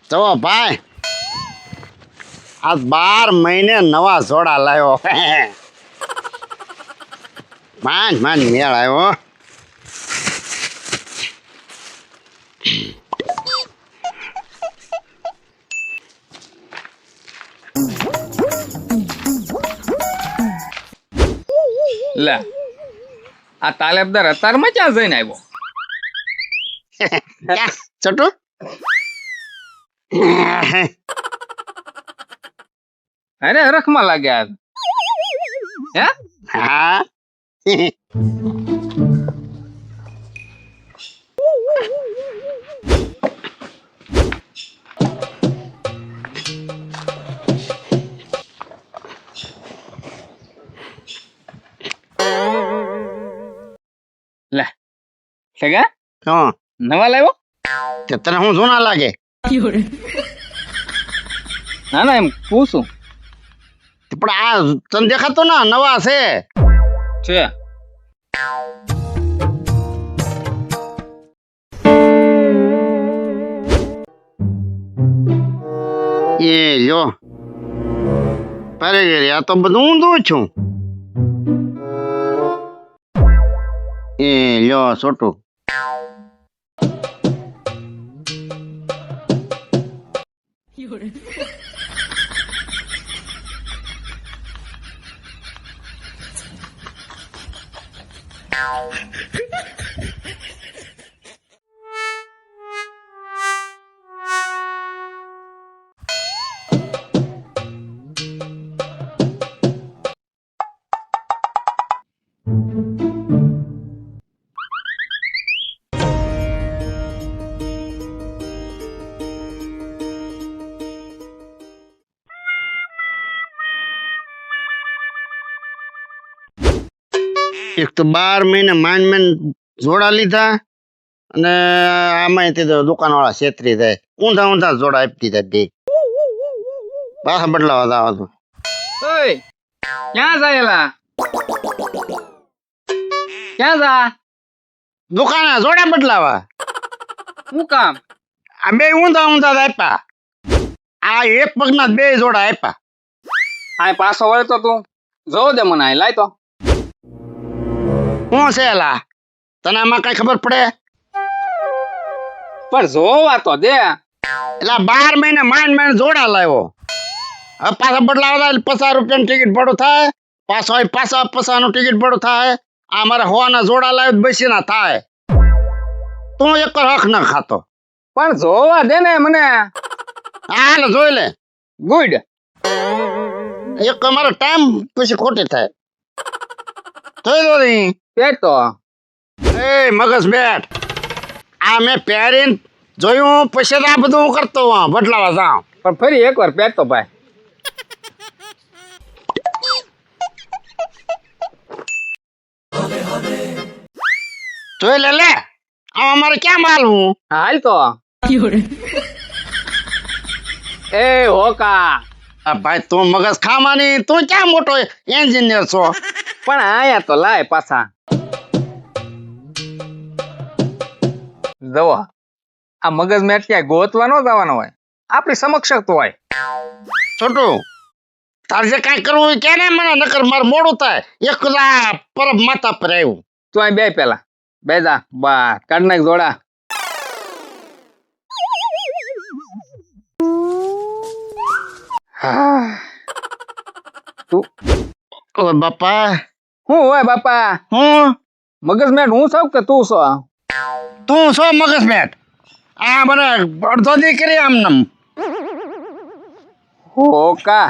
જો ભાઈ આ 12 મહિને નવા જોડા લાવ્યો માંડ માંડ મેળ આવ્યો લે આ તાલેબદાર અત્યારમાં ક્યાં જઈને આવ્યો છોટું અરે હરખમાં લાગ્યા હે હા લે સગા હા નવા લાવ્યો તે તને હું જૂના લાગે ના ના એમ પૂછું પણ આ તને દેખાતો ના નવા છે છે એ લ્યો પરે આ તો બધું ઊંધું છું એ લ્યો છોટું એક તો 12 મહિને માંડ જોડા લીધા અને આમાં તે દુકાન વાળા છેતરી જાય ઊંધા ઊંધા જોડા આપી દીધા બે પાછા બદલાવા દાવા તો ઓય ક્યાં જાયેલા ક્યાં જા દુકાને જોડા બદલાવા હું કામ આ બે ઊંધા ઊંધા આપ્યા આ એક પગના બે જોડા આપ્યા આ પાછો વળતો તું જોવ દે મને આ લાય તો શું છે એલા તને આમાં કઈ ખબર પડે પણ જોવા તો દે એટલે 12 મહિને માંડ જોડા લાવ્યો હવે પાછા બદલાવા ₹50 ટિકિટ ભાડું થાય પાછો પાછા 50 નું ટિકિટ ભાડું થાય આ મારે હોવાના જોડા લાવ્યો બેસી ના થાય તું એક હક ના ખાતો પણ જોવા દે ને મને હાલ જોઈ લે ગુડ એક અમારો ટાઈમ પછી ખોટી થાય જોઈ દો નહીં પેટ તો એ મગજ બેઠ આ મેં પહેરીને જોયું પછી આ બધું હું કરતો બદલાવા જાઉં પણ ફરી એકવાર પેટ તો ભાઈ જોઈ લે લે આ અમારે ક્યાં માલવું હાલ તો એ હોકા આ ભાઈ તું મગજ ખાવાની તું ક્યાં મોટો એન્જિનિયર છો પણ આયા તો લાય પાછા જવો આ મગજ મેટ ક્યાંય ગોતવા ન જવાનો હોય આપણી સમક્ષ તો હોય છોટું તારે જે કાંઈ કરવું હોય કે ને મને નકર મારે મોડું થાય એક પરબ માથા પર આવ્યું તું અહીં બે પેલા બે જા બા કાઢ નાખ જોડા તું ઓ બાપા હું હોય બાપા હું મગજ મેટ હું સૌ કે તું છો તું છો મગજ બેઠ આ મને અડધો દી કરી આમ નમ હોકા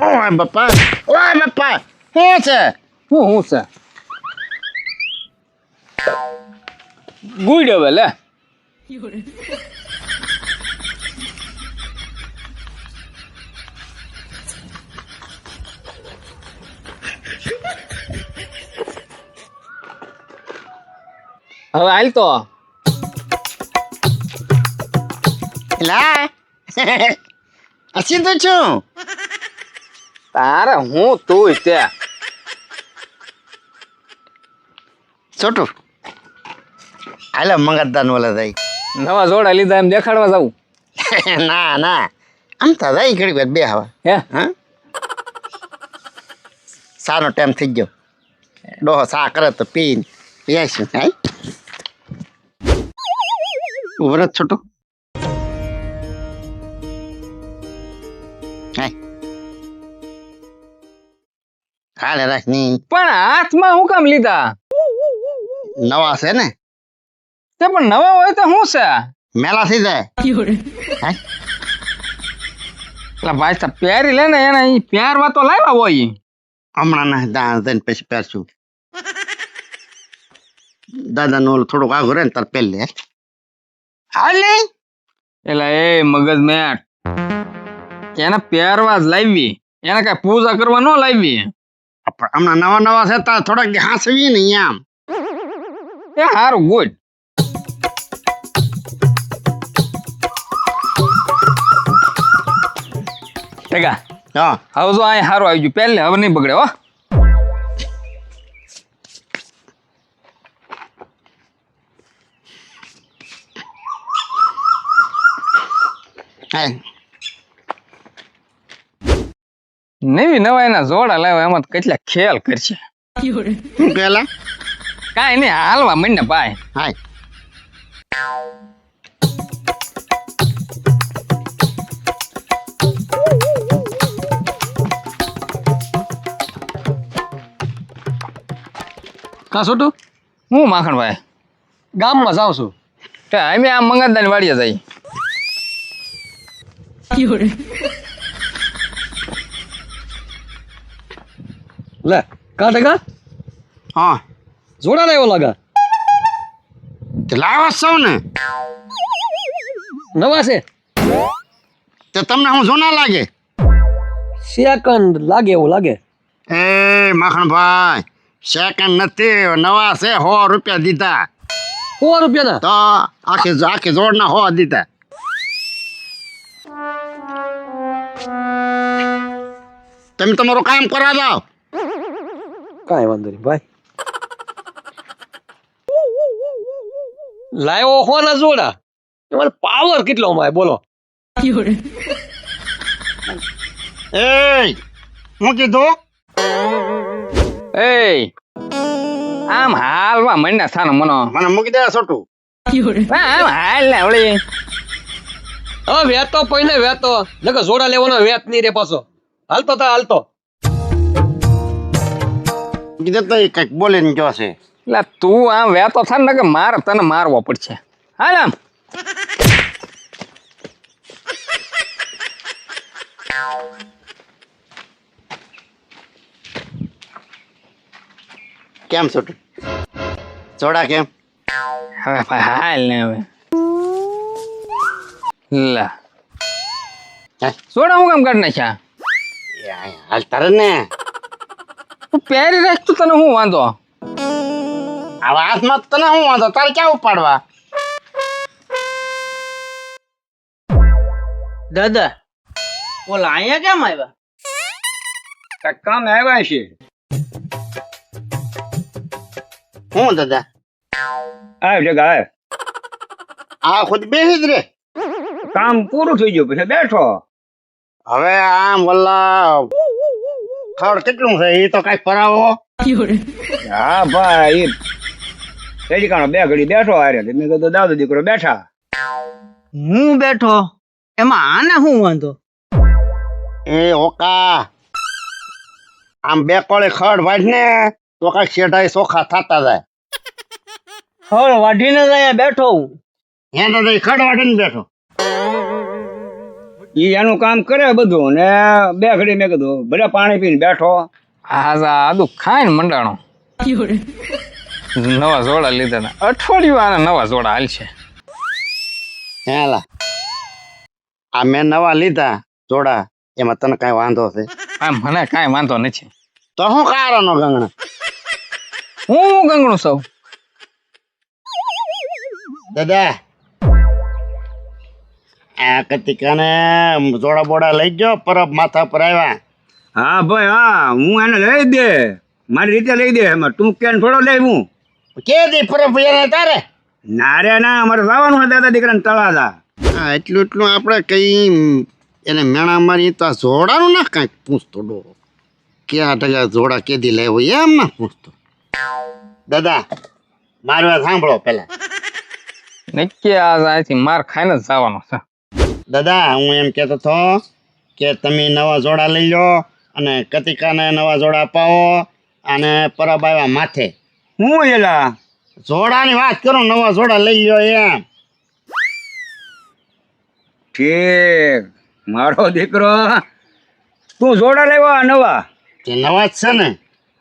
ઓય બાપા શું છે હું છે ગુડ હવે લે હવે હાલ તો લા હસી તો છું તારે હું તું ત્યાં છોટું હાલો મંગતદાન ઓલા જાય નવા જોડા લીધા એમ દેખાડવા જાવું ના ના આમ તો જાય ઘડી વાર બે હવા હે હા સાનો ટાઈમ થઈ ગયો ડોહો સા કરે તો પીને પીશું હાય ઉભરત છોટો હાય હાલે રાખ ની પણ હાથમાં હું કામ લીધા નવા છે ને તે પણ નવા હોય તો શું છે મેલા થઈ જાય હાય એટલે ભાઈ સાહેબ પહેરી લે ને એને ઈ પહેરવા તો લાવ્યા હોય ઈ. હમણાં ના દાન દઈને પછી પહેરશું દાદા નું થોડુંક આઘું રહે ને તાર પહેર લે હાલે એટલે એ મગજ મેટ એને પહેરવા જ લાવી એને કઈ પૂજા કરવા ન લાવી હમણાં નવા નવા છે તાર થોડાક દી હાંસવી ને આમ એ હારું ગુડ ટેકા હા હવે જો અહીં હારું આવી ગયું પહેલે હવે નહીં બગડે હો હાય નવી નવા એના જોડા લાવ્યા એમાં તો કેટલા ખેલ કરશે શું પેલા કાંઈ નહીં હાલવા માંડ ને ભાઈ હાય કા છોટું હું માખણ ભાઈ ગામમાં જાઉં છું તે અમે આમ મંગળદાની વાડીએ જઈ લે કા ટકા હા જોડા લાવ્યો લાગા તે લાવા સૌ ને નવા છે તે તમને હું જોના લાગે સેકન્ડ લાગે એવું લાગે એ માખણભાઈ સેકન્ડ નથી નવા છે 100 રૂપિયા દીધા ₹100 તો આખી જોડના 100 દીધા તમે તમારું કામ કરા જાઓ કાંઈ વાંધો નહીં ભાઈ લાવ્યો હોના જોડા એમાં પાવર કેટલો માય બોલો એ હું કીધું એ આમ હાલવા માંડ ને સાનો મનો મને મૂકી દે છોટું આમ હાલ ને વળી હા વેતો પઈને વેતો નકર જોડા લેવાનો વેત નહીં રે પાછો હાલતો તા હાલતો કીધું તો એ કંઈક બોલીને જોશે એટલે તું આમ વેતો થાય ને કે મારે તને મારવો પડશે હાલ આમ કેમ છોટું જોડા કેમ હવે ભાઈ હાલ ને હવે લા હે? સોડા હું કામ કાઢ નાખ્યા હાલ તારે ને તું પહેરી રાખ તું તને હું વાંધો આવા હાથમાં તને શું વાંધો તારે ક્યાં ઉપાડવા દાદા ઓલા અહીંયા કેમ આવ્યા કાંઈક કામ આવ્યા છે હું દાદા આવ જગા આવ આ ખુદ બેસી જ રે કામ પૂરું થઈ ગયું પછી બેઠો હવે આમ વલ્લા ખડ કેટલું છે એ તો કઈક પરાવો હા ભાઈ રેડી કાણો બે ઘડી બેઠો આરે મેં કીધું દાદો દીકરો બેઠા હું બેઠો એમાં આને શું વાંધો એ ઓકા આમ બે કોળે ખડ વાઢ ને તો કઈક શેઢાઈ ચોખા થતા જાય હળ વાઢીને જ અહીંયા બેઠો હું હેઠો તો ખડ વાઢીને બેઠો ઈ એનું કામ કરે બધું ને બે ઘડી મેં કીધું બધા પાણી પીને બેઠો આદુ ખાઈને મંડાણો નવા જોડા લીધા ને અઠવાડિયું આના નવા જોડા હાલશે હેલા આ મેં નવા લીધા જોડા એમાં તને કઈ વાંધો છે આ મને કાંઈ વાંધો નથી તો શું કારણો ગંગણા હું ગંગણું સૌ દાદા આ કતિકાને જોડા બોડા લઈ ગયો પરબ માથા પર આવ્યા હા ભાઈ હા હું એને લઈ દે મારી રીતે લઈ દે એમાં તું કેન થોડો લઈ હું કે દી પરબ એને તારે ના રે ના, અમારે જવાનું છે દાદા દીકરાને તળાજા. હા એટલું એટલું આપણે કઈ એને મેણા મારી તો આ જોડાનું ના કાંઈક પૂછતો ડો ક્યાં ટકા જોડા કેદી લાવ્યો એમ ના પૂછતો. દાદા મારી વાત સાંભળો પેલા. નક્કી આજ અહીંથી માર ખાઈને જ જવાનો છે. દાદા હું એમ કહેતો હતો કે તમે નવા જોડા લઈ લો અને કતિકાને નવા જોડા અપાવો અને પરબ આવ્યા માથે હું એલા જોડાની વાત કરો, નવા જોડા લઈ લો એમ. ઠીક, મારો દીકરો તું જોડા લેવા નવા, તે નવા જ છે ને.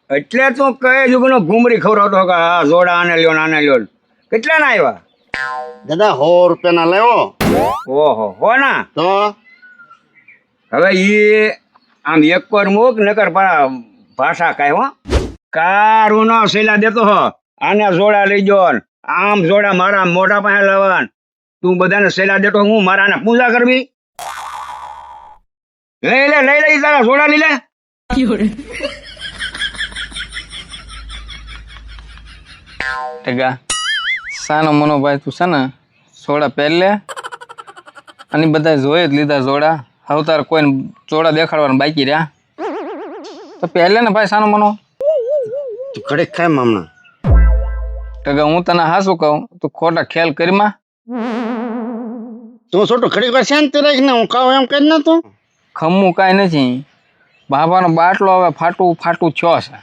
એટલે તું કઈ જુગનો ઘૂમરી ખવડાવતો કે આ જોડા આને લ્યો ને આને લ્યો ને. કેટલા ના આવ્યા? દાદા 100 રૂપિયાના લેવો ઓહો હો ના. તો હવે ઈ આમ એક પર મૂક નકર ભાષા કાંઈ હો કારું નો સેલા દેતો હો. આને જોડા લઈ જો ને આમ જોડા મારા મોઢા પાસે લાવવાન. તું બધાને સેલા દેતો, હું મારાને પૂજા કરવી? લઈ લઈ તારા જોડા લઈ લે. ટકા સાનો મનો ભાઈ તું છે ને જોડા પહેર લે અને બધા જોઈ જ લીધા જોડા. હવે તારે કોઈને જોડા દેખાડવાના બાકી રહ્યા તો પહેર લે ને ભાઈ સાનો મનો. તું ઘડીક ખાય હમણાં. ટકા હું તને હાસું કહું તું ખોટા ખ્યાલ કરીમાં. તું છોટું ઘડીક વાર શાંતિ રાખીને હું કહું એમ કરી ને તું. ખમવું કાંઈ નથી. બાપાનો બાટલો હવે ફાટું ફાટું થયો છે.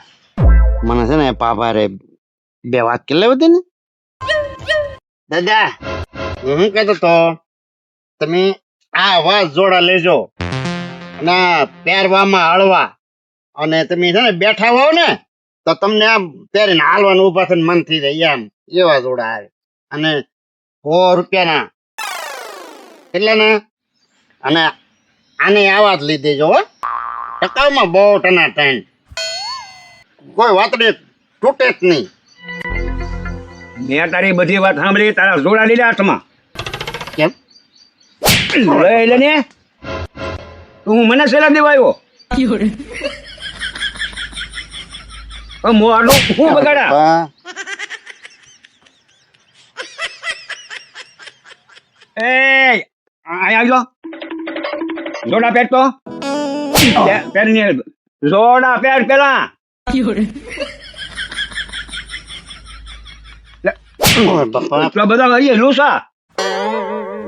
મને છે ને પાપારે 2 વાત કરી લેવી હતી ને. દાદા હું કહેતો તો તમે આ વાત જોડા લેજો અને આ પહેરવામાં હળવા અને તમે છે ને બેઠા હોવ ને તો તમને આમ પહેરીને હાલવાનું ઊભા થઈને મન થઈ જાય એમ એવા જોડા આવે. અને 100 રૂપિયાના કેટલાના? અને આને આવા જ લઈ દેજો હો. ટકાઉમાં બહુ ટના ટાઈમ, કોઈ વાતડી તૂટે જ નહીં. મેં તારી બધી વાત સાંભળી, તારા જોડા લીધા હાથમાં. કેમ? લઈ લે ને. તું મને સેલા દેવા આવ્યો? મોઢું હું બગાડા? પપ્પા, એ અહીંયા આવજો. જોડા પહેરતો પહેરની જોડા પહેર પેલા. ઓય બાપા. એટલા બધા અહીંયા લૂસા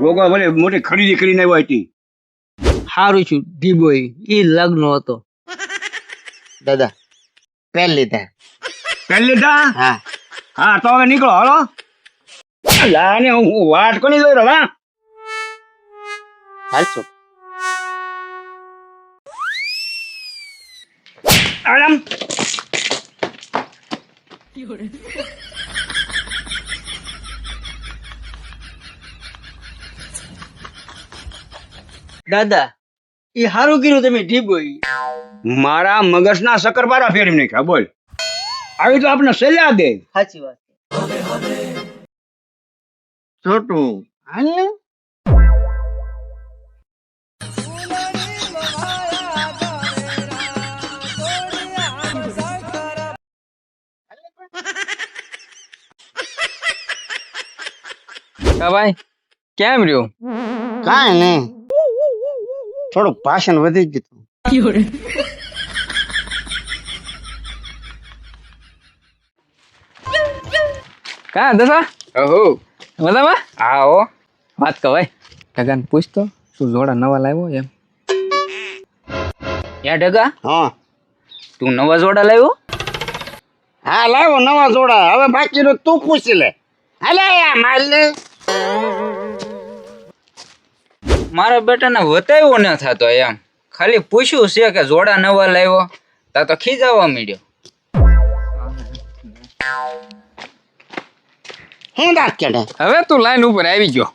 ગોગો ભલે મોટી ખરીદી કરીને આવ્યો હતી. સારું છું ઢીબોઈ, ઈ લગ્ન હતો. દાદા પહેર લીધા. પહેરી લીધા? હા હા તો હવે નીકળો હાલો. લાને હું વાટ કોની જોઈ રહ્યો? હા હાલશો. આરામ. દાદા ઈ સારું કર્યું તમે ઢીબોઈ. મારા મગજના શકરબારા ફેરવી નાખ્યા. બોલ, આવી તો આપણે સલાહ દે. સાચી વાત. છોટું હાલ ને. કા ભાઈ કેમ રહ્યો? કાંઈ નહીં, થોડુંક ભાષણ વધી ગયું. કા દસા ઓહો મજામાં? આવો. વાત કહો ભાઈ. ટકાને પૂછતો તું જોડા નવા લાવ્યો એમ. યા ઢગા હા તું નવા જોડા લાવ્યો? હા લાવો નવા જોડા. હવે બાકીનું તું પૂછી લે. હાલે યા માલ લે. મારા બેટાને વતાવ્યો ન થતો એમ, ખાલી પૂછ્યું છે કે જોડા નવા લાવ્યો તા તો ખીજાવા માંડ્યો. હું દાંત કાઢે. હવે તું લાઈન ઉપર આવી ગયો.